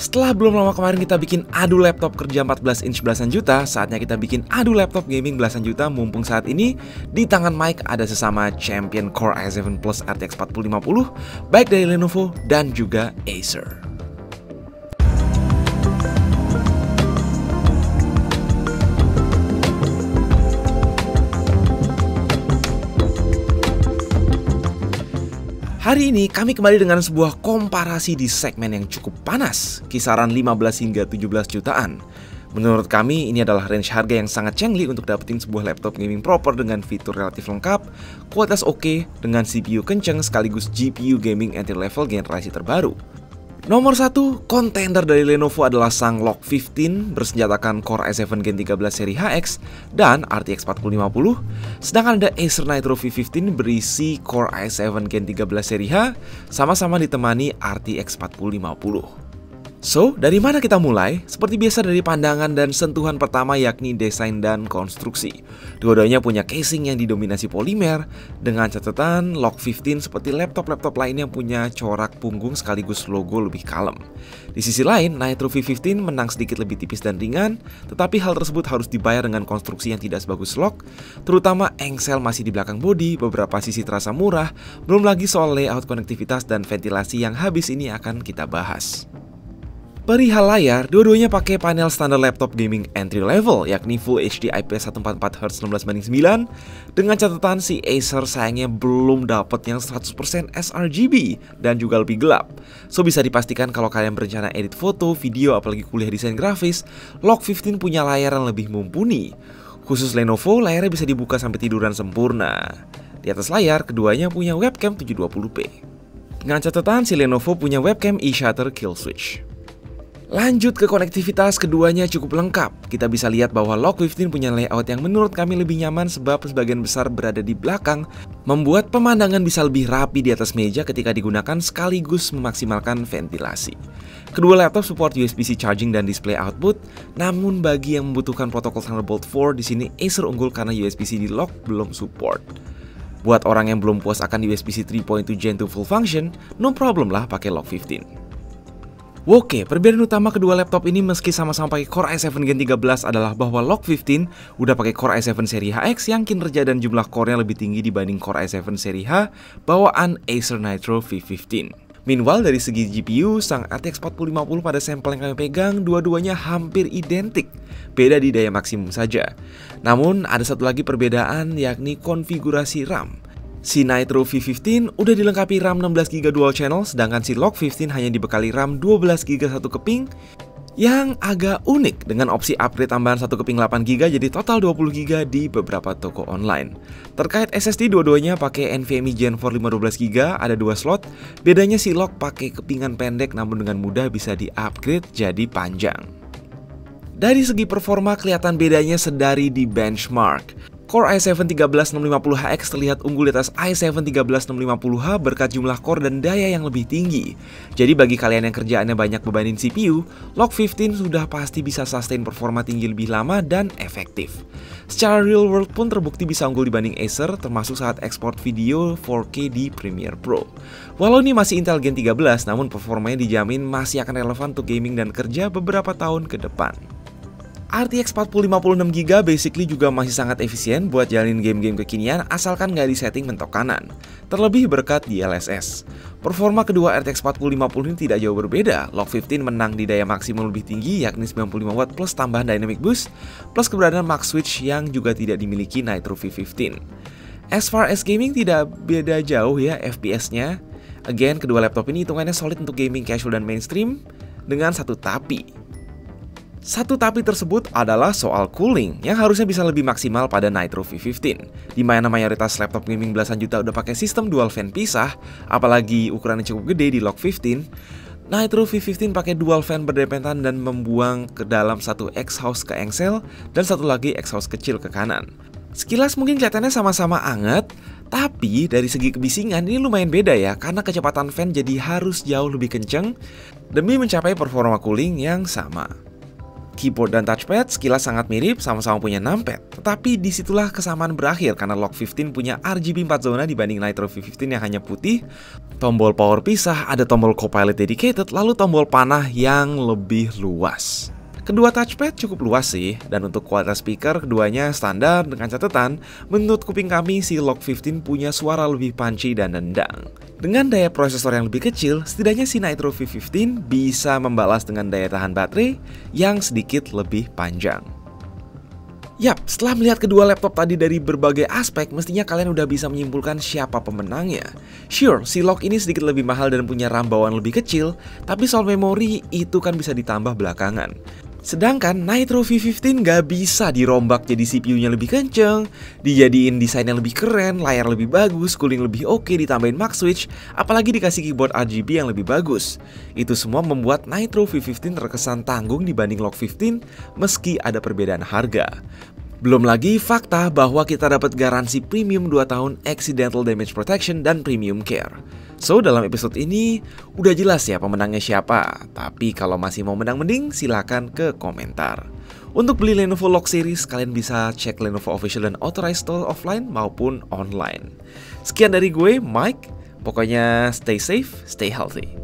Setelah belum lama kemarin kita bikin adu laptop kerja 14 inch belasan juta, saatnya kita bikin adu laptop gaming belasan juta. Mumpung saat ini di tangan Mike ada sesama champion Core i7 Plus RTX 4050, baik dari Lenovo dan juga Acer. Hari ini kami kembali dengan sebuah komparasi di segmen yang cukup panas, kisaran 15 hingga 17 jutaan. Menurut kami ini adalah range harga yang sangat cengli untuk dapetin sebuah laptop gaming proper dengan fitur relatif lengkap, kualitas oke, dengan CPU kenceng sekaligus GPU gaming entry level generasi terbaru. Nomor 1, kontender dari Lenovo adalah sang Log 15 bersenjatakan Core i7 Gen 13 seri HX dan RTX 4050. Sedangkan ada Acer Nitro V15 berisi Core i7 Gen 13 seri H, sama-sama ditemani RTX 4050. So, dari mana kita mulai? Seperti biasa dari pandangan dan sentuhan pertama yakni desain dan konstruksi. Dua-duanya punya casing yang didominasi polimer, dengan catatan Log 15 seperti laptop-laptop lainnya punya corak punggung sekaligus logo lebih kalem. Di sisi lain, Nitro V15 menang sedikit lebih tipis dan ringan, tetapi hal tersebut harus dibayar dengan konstruksi yang tidak sebagus Log, terutama engsel masih di belakang bodi, beberapa sisi terasa murah, belum lagi soal layout konektivitas dan ventilasi yang habis ini akan kita bahas. Perihal layar, dua-duanya pakai panel standar laptop gaming entry level, yakni Full HD IPS 144Hz 16:9, dengan catatan si Acer sayangnya belum dapat yang 100% sRGB dan juga lebih gelap. So bisa dipastikan kalau kalian berencana edit foto, video, apalagi kuliah desain grafis, Log 15 punya layar yang lebih mumpuni. Khusus Lenovo, layarnya bisa dibuka sampai tiduran sempurna. Di atas layar, keduanya punya webcam 720p. Dengan catatan, si Lenovo punya webcam eShutter Kill Switch. Lanjut ke konektivitas, keduanya cukup lengkap. Kita bisa lihat bahwa Log 15 punya layout yang menurut kami lebih nyaman sebab sebagian besar berada di belakang, membuat pemandangan bisa lebih rapi di atas meja ketika digunakan sekaligus memaksimalkan ventilasi. Kedua laptop support USB-C charging dan display output, namun bagi yang membutuhkan protokol Thunderbolt 4 di sini Acer unggul karena USB-C di Log belum support. Buat orang yang belum puas akan USB-C 3.2 Gen 2 full function, no problem lah pakai Log 15. Oke, perbedaan utama kedua laptop ini meski sama-sama pakai Core i7 Gen 13 adalah bahwa Log 15 udah pakai Core i7 seri HX yang kinerja dan jumlah core-nya lebih tinggi dibanding Core i7 seri H bawaan Acer Nitro V15. Meanwhile, dari segi GPU, sang RTX 4050 pada sampel yang kami pegang, dua-duanya hampir identik, beda di daya maksimum saja. Namun, ada satu lagi perbedaan yakni konfigurasi RAM. Si Nitro V15 udah dilengkapi RAM 16GB dual channel, sedangkan si Log 15 hanya dibekali RAM 12GB satu keping, yang agak unik dengan opsi upgrade tambahan satu keping 8GB jadi total 20GB di beberapa toko online. Terkait SSD, dua-duanya pakai NVMe Gen 4 512GB, ada dua slot. Bedanya si Log pakai kepingan pendek namun dengan mudah bisa di-upgrade jadi panjang. Dari segi performa kelihatan bedanya sedari di benchmark. Core i7 13650HX terlihat unggul di atas i7 13650H berkat jumlah core dan daya yang lebih tinggi. Jadi bagi kalian yang kerjaannya banyak bebanin CPU, Log 15 sudah pasti bisa sustain performa tinggi lebih lama dan efektif. Secara real world pun terbukti bisa unggul dibanding Acer, termasuk saat ekspor video 4K di Premiere Pro. Walau ini masih Intel Gen 13, namun performanya dijamin masih akan relevan untuk gaming dan kerja beberapa tahun ke depan. RTX 4050 6GB basically juga masih sangat efisien buat jalanin game-game kekinian asalkan nggak disetting mentok kanan, terlebih berkat DLSS. Performa kedua RTX 4050 ini tidak jauh berbeda. Log 15 menang di daya maksimum lebih tinggi yakni 95W plus tambahan dynamic boost, plus keberadaan max switch yang juga tidak dimiliki Nitro V15. As far as gaming tidak beda jauh ya FPS-nya. Again, kedua laptop ini hitungannya solid untuk gaming casual dan mainstream, dengan satu tapi. Satu tapi tersebut adalah soal cooling yang harusnya bisa lebih maksimal pada Nitro V15. Di mana mayoritas laptop gaming belasan juta udah pakai sistem dual fan pisah, apalagi ukurannya cukup gede di Log 15. Nitro V15 pakai dual fan berdempetan dan membuang ke dalam satu exhaust ke engsel dan satu lagi exhaust kecil ke kanan. Sekilas mungkin kelihatannya sama-sama anget, tapi dari segi kebisingan ini lumayan beda ya, karena kecepatan fan jadi harus jauh lebih kenceng demi mencapai performa cooling yang sama. keyboard dan touchpad sekilas sangat mirip, sama-sama punya numpad. Tetapi disitulah kesamaan berakhir karena Log 15 punya RGB 4 zona dibanding Nitro V15 yang hanya putih, tombol power pisah, ada tombol Copilot dedicated, lalu tombol panah yang lebih luas. Kedua touchpad cukup luas sih, dan untuk kualitas speaker keduanya standar dengan catatan, menurut kuping kami si Log 15 punya suara lebih punchy dan nendang. Dengan daya prosesor yang lebih kecil, setidaknya si Nitro V15 bisa membalas dengan daya tahan baterai yang sedikit lebih panjang. Yap, setelah melihat kedua laptop tadi dari berbagai aspek, mestinya kalian udah bisa menyimpulkan siapa pemenangnya. Sure, si Log ini sedikit lebih mahal dan punya RAM bawaan lebih kecil, tapi soal memori itu kan bisa ditambah belakangan. Sedangkan Nitro V15 gak bisa dirombak jadi CPU-nya lebih kenceng, dijadiin desain yang lebih keren, layar lebih bagus, cooling lebih oke, ditambahin max switch, apalagi dikasih keyboard RGB yang lebih bagus. Itu semua membuat Nitro V15 terkesan tanggung dibanding Log 15 meski ada perbedaan harga. Belum lagi fakta bahwa kita dapat garansi premium 2 tahun accidental damage protection dan premium care. So, dalam episode ini udah jelas ya pemenangnya siapa. Tapi kalau masih mau mending silahkan ke komentar. Untuk beli Lenovo Log Series, kalian bisa cek Lenovo Official dan Authorized Store offline maupun online. Sekian dari gue, Mike. Pokoknya stay safe, stay healthy.